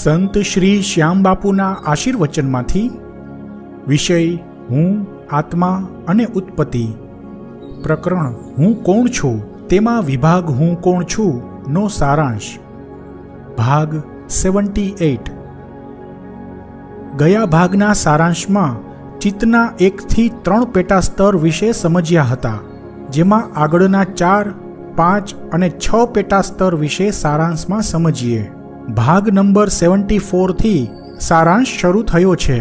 સંત શ્રી શ્યામબાપુના આશીર્વચનમાંથી વિષય હું આત્મા અને ઉત્પત્તિ, પ્રકરણ હું કોણ છું તેમાં વિભાગ હું કોણ છું નો સારાંશ, ભાગ 78। ગયા ભાગના સારાંશમાં ચિત્તના 1 થી 3 પેટા સ્તર વિશે સમજ્યા હતા, જેમાં આગળના 4, 5 અને 6 પેટા સ્તર વિશે સારાંશમાં સમજીએ। ભાગ નંબર 74 થી સારાંશ શરૂ થયો છે,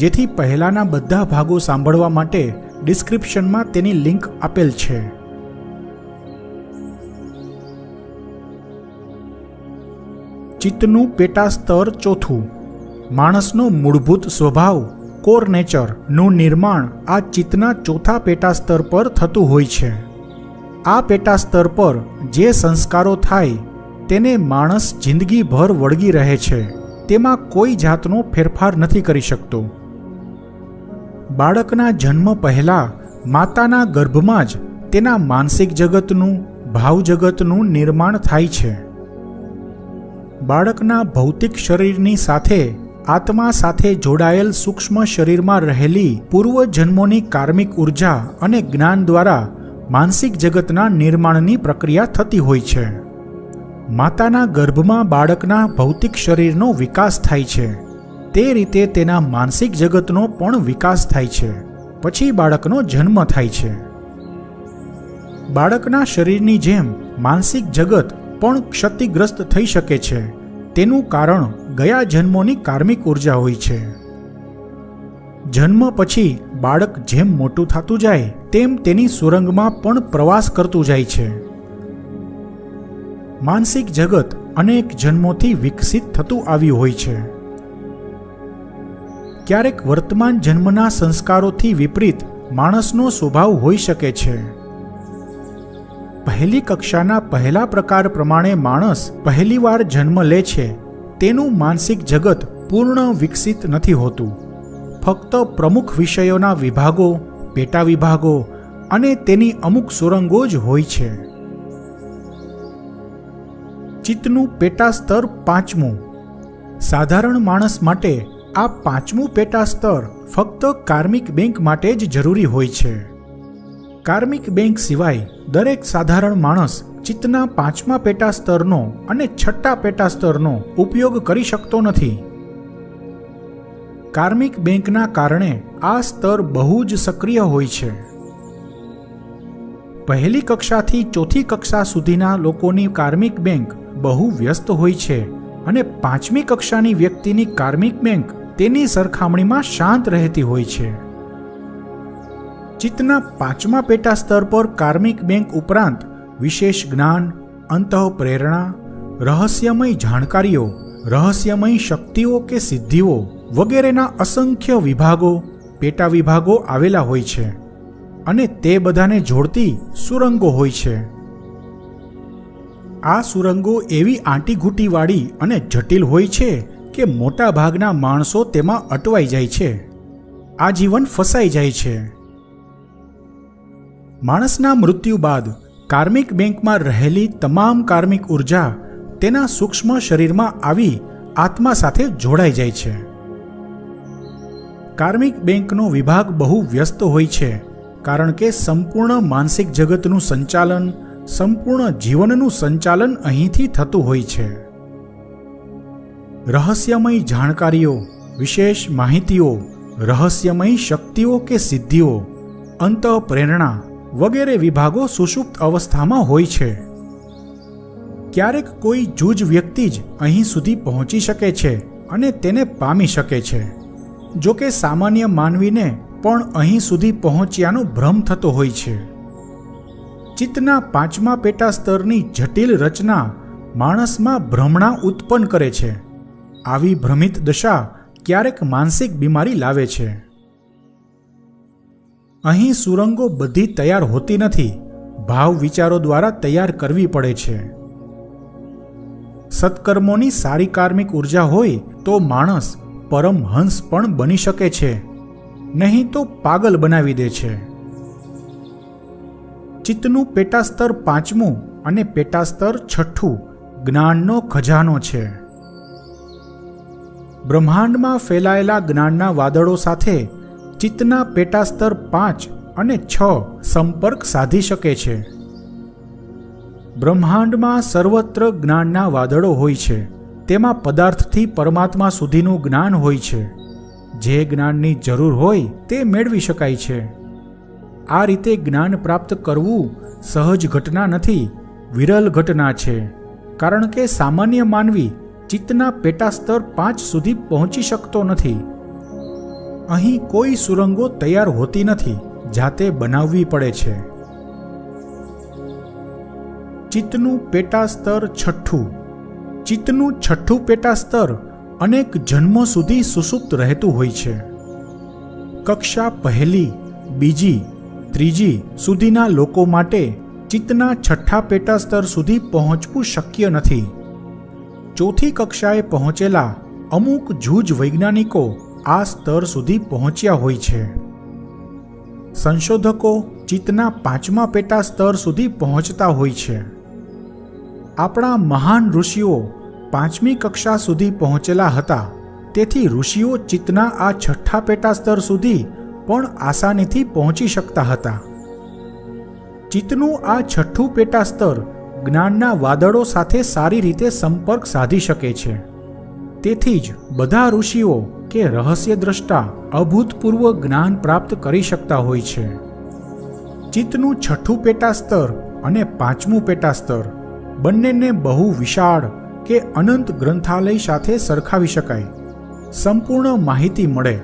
જેથી પહેલાના બધા ભાગો સાંભળવા માટે ડિસ્ક્રિપ્શનમાં તેની લિંક આપેલ છે। ચિત્તનું પેટા સ્તર 4, માણસનો મૂળભૂત સ્વભાવ કોર નેચર નું નિર્માણ આ ચિત્તના 4થા પેટા સ્તર પર થતું હોય છે। આ પેટા સ્તર પર જે સંસ્કારો થાય તેને માણસ જિંદગીભર વળગી રહે છે, તેમાં કોઈ જાતનો ફેરફાર નથી કરી શકતો। બાળકના જન્મ પહેલા માતાના ગર્ભમાં જ તેના માનસિક જગતનું, ભાવ જગતનું નિર્માણ થાય છે। બાળકના ભૌતિક શરીરની સાથે આત્મા સાથે જોડાયેલ સૂક્ષ્મ શરીરમાં રહેલી પૂર્વજન્મોની કાર્મિક ઉર્જા અને જ્ઞાન દ્વારા માનસિક જગતના નિર્માણની પ્રક્રિયા થતી હોય છે। માતાના ગર્ભમાં બાળકના ભૌતિક શરીરનો વિકાસ થાય છે, તે રીતે તેના માનસિક જગતનો પણ વિકાસ થાય છે, પછી બાળકનો જન્મ થાય છે। બાળકના શરીરની જેમ માનસિક જગત પણ ક્ષતિગ્રસ્ત થઈ શકે છે, તેનું કારણ ગયા જન્મોની કાર્મિક ઉર્જા હોય છે। જન્મ પછી બાળક જેમ મોટું થતું જાય તેમ તેની સુરંગમાં પણ પ્રવાસ કરતું જાય છે। માનસિક જગત અનેક જન્મોથી વિકસિત થતું આવ્યું હોય છે। ક્યારેક વર્તમાન જન્મના સંસ્કારોથી વિપરીત માણસનો સ્વભાવ હોઈ શકે છે। પહેલી કક્ષાના પહેલા પ્રકાર પ્રમાણે માણસ પહેલીવાર જન્મ લે છે, તેનું માનસિક જગત પૂર્ણ વિકસિત નથી હોતું, ફક્ત પ્રમુખ વિષયોના વિભાગો, પેટા વિભાગો અને તેની અમુક સુરંગો જ હોય છે। ચિત્તનું પેટા સ્તર 5મું, સાધારણ માણસ માટે આ 5મું પેટા સ્તર ફક્ત કાર્મિક બેંક માટે જ જરૂરી હોય છે। કાર્મિક બેંક સિવાય દરેક સાધારણ માણસ ચિત્તના 5મા પેટા સ્તરનો અને 6ઠ્ઠા પેટા સ્તરનો ઉપયોગ કરી શકતો નથી। કાર્મિક બેંકના કારણે આ સ્તર બહુ જ સક્રિય હોય છે। પહેલી કક્ષાથી 4થી કક્ષા સુધીના લોકોની કાર્મિક બેંક બહુ વ્યસ્ત હોય છે અને 5મી કક્ષાની વ્યક્તિની કાર્મિક બેંક તેની સરખામણીમાં શાંત રહેતી હોય છે। ચિત્તના 5મા પેટા સ્તર પર કાર્મિક બેંક ઉપરાંત વિશેષ જ્ઞાન, અંતઃપ્રેરણા, રહસ્યમય જાણકારીઓ, રહસ્યમય શક્તિઓ કે સિદ્ધિઓ વગેરેના અસંખ્ય વિભાગો, પેટા વિભાગો આવેલા હોય છે અને તે બધાને જોડતી સુરંગો હોય છે। આ સુરંગો એવી આંટીઘૂંટીવાળી અને જટિલ હોય છે કે મોટા ભાગના માણસો તેમાં અટવાઈ જાય છે, આજીવન ફસાઈ જાય છે। માણસના મૃત્યુ બાદ કાર્મિક બેંકમાં રહેલી તમામ કાર્મિક ઉર્જા તેના સૂક્ષ્મ શરીરમાં આવી આત્મા સાથે જોડાઈ જાય છે। કાર્મિક બેંકનો વિભાગ બહુ વ્યસ્ત હોય છે, કારણ કે સંપૂર્ણ માનસિક જગતનું સંચાલન, સંપૂર્ણ જીવનનું સંચાલન અહીંથી થતું હોય છે। રહસ્યમય જાણકારીઓ, વિશેષ માહિતીઓ, રહસ્યમય શક્તિઓ કે સિદ્ધિઓ, અંતઃપ્રેરણા વગેરે વિભાગો સુષુપ્ત અવસ્થામાં હોય છે। ક્યારેક કોઈ જૂજ વ્યક્તિ જ અહીં સુધી પહોંચી શકે છે અને તેને પામી શકે છે, જો કે સામાન્ય માનવીને પણ અહીં સુધી પહોંચ્યાનો ભ્રમ થતો હોય છે। ચિત્તના 5મા પેટા સ્તરની જટિલ રચના માણસમાં ભ્રમણા ઉત્પન્ન કરે છે। આવી ભ્રમિત દશા ક્યારેક માનસિક બીમારી લાવે છે। અહીં સુરંગો બધી તૈયાર હોતી નથી, ભાવ વિચારો દ્વારા તૈયાર કરવી પડે છે। સત્કર્મોની સારી કાર્મિક ઉર્જા હોય તો માણસ પરમહંસ પણ બની શકે છે, નહીં તો પાગલ બનાવી દે છે। ચિત્તનું પેટા સ્તર 5મું અને પેટા સ્તર 6ઠ્ઠું જ્ઞાનનો ખજાનો છે। બ્રહ્માંડમાં ફેલાયેલા જ્ઞાનના વાદળો સાથે ચિત્તના પેટાસ્તર 5 અને 6 સંપર્ક સાધી શકે છે. બ્રહ્માંડમાં સર્વત્ર જ્ઞાનના વાદળો હોય છે. તેમાં પદાર્થથી પરમાત્મા સુધીનું જ્ઞાન હોય છે. જે જ્ઞાનની જરૂર હોય તે મેળવી શકાય છે. આ રીતે જ્ઞાન પ્રાપ્ત કરવું સહજ ઘટના નથી, વિરલ ઘટના છે. કારણ કે સામાન્ય માનવી ચિત્તના પેટાસ્તર 5 સુધી પહોંચી શકતો નથી. અહીં કોઈ સુરંગો તૈયાર હોતી નથી, જાતે બનાવવી પડે છે. ચિત્તનું પેટાસ્તર 6. ચિત્તનું 6થું પેટાસ્તર અનેક જન્મો સુધી સુષુપ્ત રહેતું હોય છે. કક્ષા 1, 2, 3 સુધીના લોકો માટે ચિત્તના 6થા પેટાસ્તર સુધી પહોંચવું શક્ય નથી. 4થી કક્ષાએ પહોંચેલા અમુક જૂજ વૈજ્ઞાનિકો આ સ્તર સુધી પહોંચ્યા હોય છે. સંશોધકો ચિત્તના 5મા પેટાસ્તર સુધી પહોંચતા હોય છે. આપણા મહાન ઋષિઓ 5મી કક્ષા સુધી પહોંચેલા હતા. તેથી ઋષિઓ ચિત્તના આ 6થા પેટાસ્તર સુધી પણ આસાનીથી પહોંચી શકતા હતા. ચિત્તનું આ 6થું પેટાસ્તર જ્ઞાનના વાદળો સાથે સારી રીતે સંપર્ક સાધી શકે છે. તેથી જ બધા ઋષિઓ કે રહસ્યદ્રષ્ટા અભૂતપૂર્વ જ્ઞાન પ્રાપ્ત કરી શકતા હોય છે. ચિત્તનું 6થું પેટાસ્તર અને 5મું પેટાસ્તર બંનેને બહુ વિશાળ કે અનંત ગ્રંથાલય સાથે સરખાવી શકાય. સંપૂર્ણ માહિતી મળે.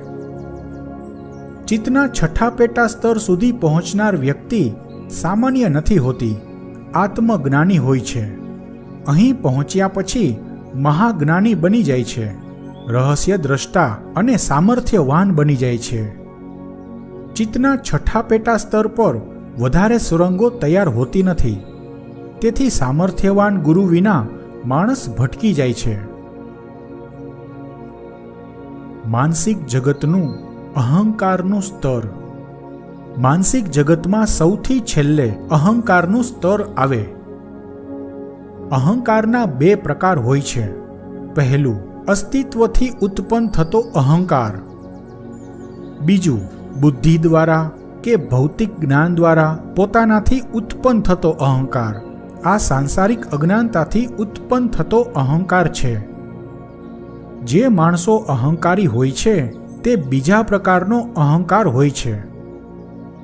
ચિત્તના 6થા પેટાસ્તર સુધી પહોંચનાર વ્યક્તિ સામાન્ય નથી હોતી, આત્મજ્ઞાની હોય છે. અહીં પહોંચ્યા પછી મહાજ્ઞાની બની જાય છે, રહસ્ય દ્રષ્ટા અને સામર્થ્યવાન બની જાય છે. ચિત્તના 6થા પેટાસ્તર પર વધારે સુરંગો તૈયાર હોતી નથી. તેથી સામર્થ્યવાન ગુરુ વિના માણસ ભટકી જાય છે. માનસિક જગતનું અહંકારનું સ્તર. માનસિક જગતમાં સૌથી છેલ્લે અહંકારનું સ્તર આવે. અહંકારના 2 પ્રકાર હોય છે. પહેલું, અસ્તિત્વથી ઉત્પન્ન થતો અહંકાર. બીજું, બુદ્ધિ દ્વારા કે ભૌતિક જ્ઞાન દ્વારા પોતાનાથી ઉત્પન્ન થતો અહંકાર. આ સાંસારિક અજ્ઞાનતાથી ઉત્પન્ન થતો અહંકાર છે. જે માણસો અહંકારી હોય છે તે બીજા પ્રકારનો અહંકાર હોય છે.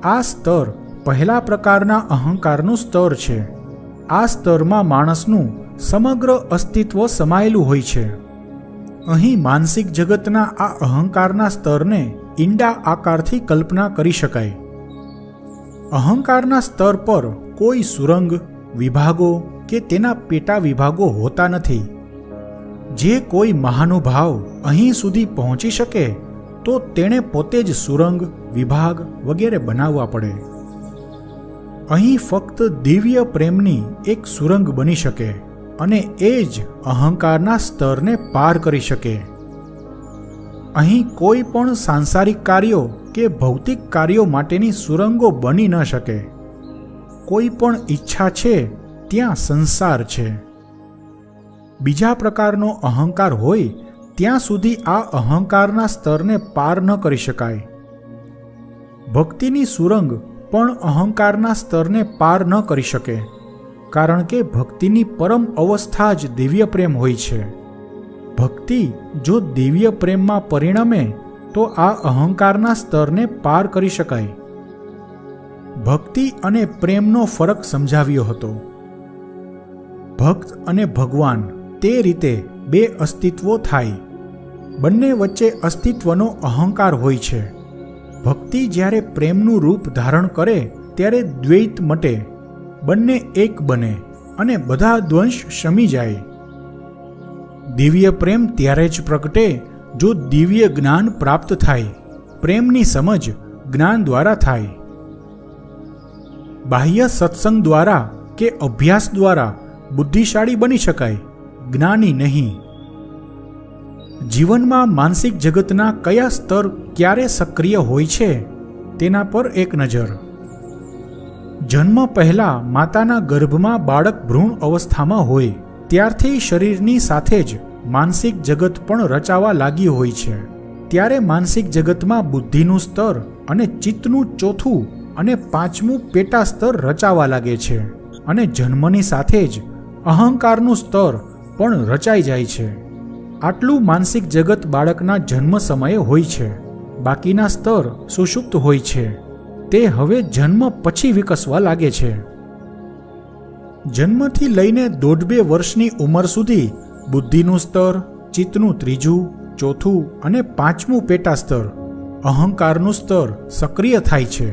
આ સ્તર પહેલા પ્રકારના અહંકારનું સ્તર છે. આ સ્તરમાં માણસનું સમગ્ર અસ્તિત્વ સમાયેલું હોય છે. અહીં માનસિક જગતના આ અહંકારના સ્તરને ઈંડા આકારથી કલ્પના કરી શકાય. અહંકારના સ્તર પર કોઈ સુરંગ, વિભાગો કે તેના પેટા વિભાગો હોતા નથી. જે કોઈ મહાનુભાવ અહીં સુધી પહોંચી શકે તો તેણે પોતે જ સુરંગ, વિભાગ વગેરે બનાવવા પડે. અહીં ફક્ત દિવ્ય પ્રેમની એક સુરંગ બની શકે અને એ જ અહંકારના સ્તરને પાર કરી શકે. અહીં કોઈ પણ સાંસારિક કાર્યો કે ભૌતિક કાર્યો માટેની સુરંગો બની ન શકે. કોઈ પણ ઈચ્છા છે ત્યાં સંસાર છે. બીજા પ્રકારનો અહંકાર હોય ત્યાં સુધી આ અહંકારના સ્તરને પાર ન કરી શકાય. ભક્તિની સુરંગ પણ અહંકારના સ્તરને પાર ન કરી શકે, કારણ કે ભક્તિની પરમ અવસ્થા જ દિવ્ય પ્રેમ હોય છે. ભક્તિ જો દિવ્ય પ્રેમમાં પરિણમે તો આ અહંકારના સ્તરને પાર કરી શકાય. ભક્તિ અને પ્રેમનો ફરક સમજાવ્યો હતો. ભક્ત અને ભગવાન તે રીતે 2 અસ્તિત્વો થાય. બંને વચ્ચે અસ્તિત્વનો અહંકાર હોય છે. ભક્તિ જ્યારે પ્રેમનું રૂપ ધારણ કરે ત્યારે દ્વૈત મટે, બંને એક બને અને બધા દ્વંશ શમી જાય. દિવ્ય પ્રેમ ત્યારે જ પ્રગટે જો દિવ્ય જ્ઞાન પ્રાપ્ત થાય. પ્રેમની સમજ જ્ઞાન દ્વારા થાય. બાહ્ય સત્સંગ દ્વારા કે અભ્યાસ દ્વારા બુદ્ધિશાળી બની શકાય, જ્ઞાની નહીં. જીવનમાં માનસિક જગતના કયા સ્તર ક્યારે સક્રિય હોય છે તેના પર એક નજર. જન્મ પહેલા માતાના ગર્ભમાં બાળક ભ્રૂણ અવસ્થામાં હોય ત્યારથી શરીરની સાથે જ માનસિક જગત પણ રચાવા લાગ્યું હોય છે. ત્યારે માનસિક જગતમાં બુદ્ધિનું સ્તર અને ચિત્તનું ચોથું અને પાંચમું પેટા સ્તર રચાવા લાગે છે અને જન્મની સાથે જ અહંકારનું સ્તર પણ રચાઈ જાય છે. આટલું માનસિક જગત બાળકના જન્મ સમયે હોય છે. બાકીના સ્તર સુષુપ્ત હોય છે. તે હવે જન્મ પછી વિકસવા લાગે છે. જન્મથી લઈને 1.5-2 વર્ષની ઉંમર સુધી બુદ્ધિનું સ્તર, ચિત્તનું ત્રીજું, ચોથું અને પાંચમું પેટા સ્તર, અહંકારનું સ્તર સક્રિય થાય છે.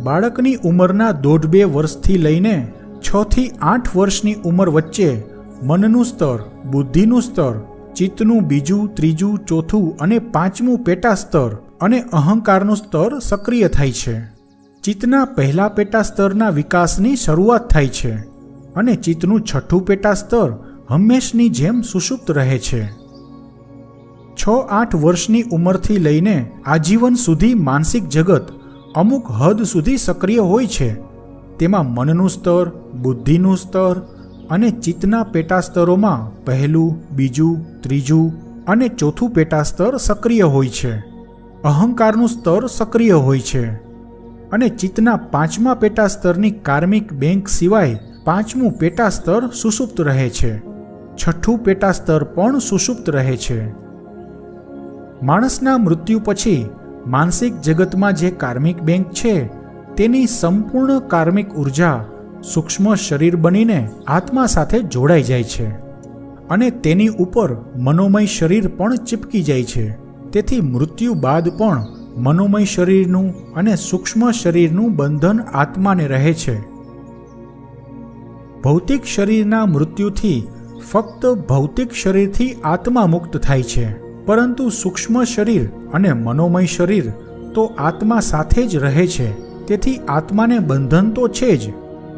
બાળકની ઉંમરના 1.5-2 વર્ષથી લઈને 6 થી 8 વર્ષની ઉંમર વચ્ચે મનનું સ્તર, બુદ્ધિનું સ્તર, ચિત્તનું બીજું, ત્રીજું, ચોથું અને પાંચમું પેટા સ્તર અને અહંકારનું સ્તર સક્રિય થાય છે. ચિત્તના પહેલા પેટા સ્તરના વિકાસની શરૂઆત થાય છે અને ચિત્તનું છઠ્ઠું પેટા સ્તર હંમેશની જેમ સુષુપ્ત રહે છે. 6-8 વર્ષની ઉંમરથી લઈને આજીવન સુધી માનસિક જગત અમુક હદ સુધી સક્રિય હોય છે. તેમાં મનનું સ્તર, બુદ્ધિનું સ્તર અને ચિત્તના પેટા સ્તરોમાં પહેલું, બીજું, ત્રીજું અને ચોથું પેટા સ્તર સક્રિય હોય છે. અહંકારનું સ્તર સક્રિય હોય છે અને ચિત્તના પાંચમા પેટા સ્તરની કાર્મિક બેંક સિવાય પાંચમું પેટા સ્તર સુષુપ્ત રહે છે. છઠ્ઠું પેટા સ્તર પણ સુષુપ્ત રહે છે. માણસના મૃત્યુ પછી માનસિક જગતમાં જે કાર્મિક બેંક છે તેની સંપૂર્ણ કાર્મિક ઉર્જા સૂક્ષ્મ શરીર બનીને આત્મા સાથે જોડાઈ જાય છે અને તેની ઉપર મનોમય શરીર પણ ચીપકી જાય છે. તેથી મૃત્યુ બાદ પણ મનોમય શરીરનું અને સૂક્ષ્મ શરીરનું બંધન આત્માને રહે છે. ભૌતિક શરીરના મૃત્યુથી ફક્ત ભૌતિક શરીરથી આત્મા મુક્ત થાય છે, પરંતુ સૂક્ષ્મ શરીર અને મનોમય શરીર તો આત્મા સાથે જ રહે છે. તેથી આત્માને બંધન તો છે જ.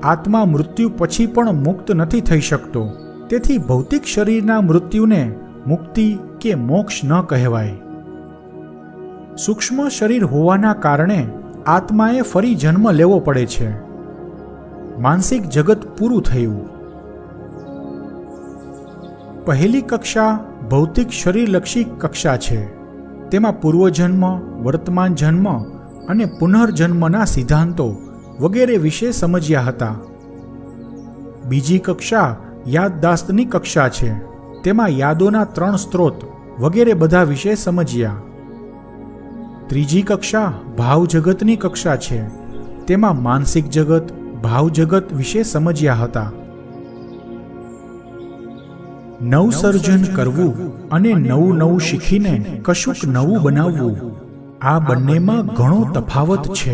આત્મા મૃત્યુ પછી પણ મુક્ત નથી થઈ શકતો. તેથી ભૌતિક શરીરના મૃત્યુને મુક્તિ કે મોક્ષ ન કહેવાય. સૂક્ષ્મ શરીર હોવાના કારણે આત્માએ ફરી જન્મ લેવો પડે છે. માનસિક જગત પૂરું થયું. પહેલી કક્ષા ભૌતિક શરીરલક્ષી કક્ષા છે. તેમાં પૂર્વજન્મ, વર્તમાન જન્મ અને પુનર્જન્મના સિદ્ધાંતો વગેરે વિશે સમજ્યા હતા. બીજી કક્ષા યાદદાસ્તની કક્ષા છે. તેમાં યાદોના 3 સ્ત્રોત વગેરે બધા વિશે સમજ્યા. ત્રીજી કક્ષા ભાવ જગતની કક્ષા છે. તેમાં માનસિક જગત, ભાવ જગત વિશે સમજ્યા હતા. નવસર્જન કરવું અને નવું નવું શીખીને કશુંક નવું બનાવવું, આ બંનેમાં ઘણો તફાવત છે.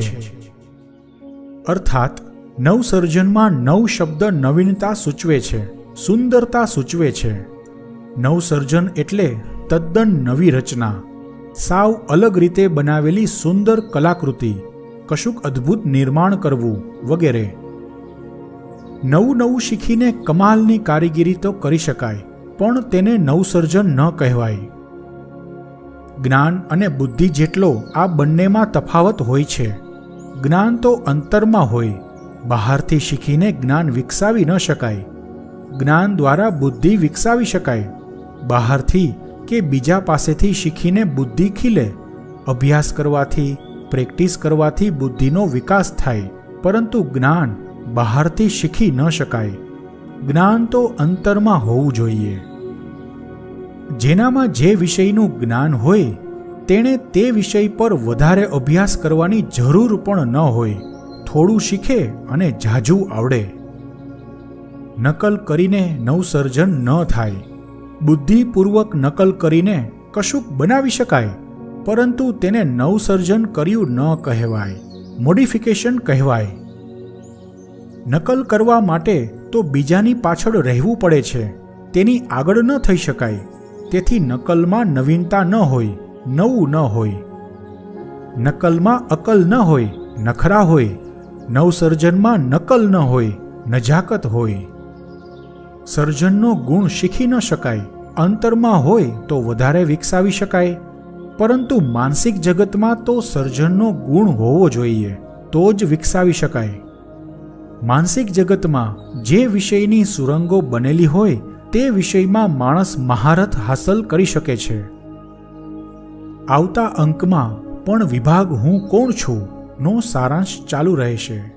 અર્થાત નવસર્જનમાં નવ શબ્દ નવીનતા સૂચવે છે, સુંદરતા સૂચવે છે. નવસર્જન એટલે તદ્દન નવી રચના, સાવ અલગ રીતે બનાવેલી સુંદર કલાકૃતિ, કશુંક અદ્ભુત નિર્માણ કરવું વગેરે. નવું નવું શીખીને કમાલની કારીગીરી તો કરી શકાય, પણ તેને નવસર્જન ન કહેવાય. જ્ઞાન અને બુદ્ધિ જેટલો આ બંનેમાં તફાવત હોય છે. જ્ઞાન તો અંતરમાં હોય, બહારથી શીખીને જ્ઞાન વિકસાવી ન શકાય. જ્ઞાન દ્વારા બુદ્ધિ વિકસાવી શકાય. બહારથી કે બીજા પાસેથી શીખીને બુદ્ધિ ખીલે. અભ્યાસ કરવાથી, પ્રેક્ટિસ કરવાથી બુદ્ધિનો વિકાસ થાય, પરંતુ જ્ઞાન બહારથી શીખી ન શકાય. જ્ઞાન તો અંતરમાં હોવું જોઈએ. જેનામાં જે વિષયનું જ્ઞાન હોય તેણે તે વિષય પર વધારે અભ્યાસ કરવાની જરૂર પણ ન હોય. થોડું શીખે અને ઝાઝું આવડે. નકલ કરીને નવસર્જન ન થાય. બુદ્ધિપૂર્વક નકલ કરીને કશુંક બનાવી શકાય, પરંતુ તેને નવસર્જન કર્યું ન કહેવાય, મોડિફિકેશન કહેવાય. નકલ કરવા માટે તો બીજાની પાછળ રહેવું પડે છે, તેની આગળ ન થઈ શકાય. તેથી નકલમાં નવીનતા ન હોય, નવું ન હોય. નકલમાં અકલ ન હોય, નખરા હોય. નવસર્જનમાં નકલ ન હોય, નજાકત હોય. સર્જનનો ગુણ શીખી ન શકાય. અંતરમાં હોય તો વધારે વિકસાવી શકાય, પરંતુ માનસિક જગતમાં તો સર્જનનો ગુણ હોવો જોઈએ, તો જ વિકસાવી શકાય. માનસિક જગતમાં જે વિષયની સુરંગો બનેલી હોય તે વિષયમાં માણસ મહારથ હાંસલ કરી શકે છે. આવતા અંકમાં પણ વિભાગ હું કોણ છું નો સારાંશ ચાલુ રહેશે.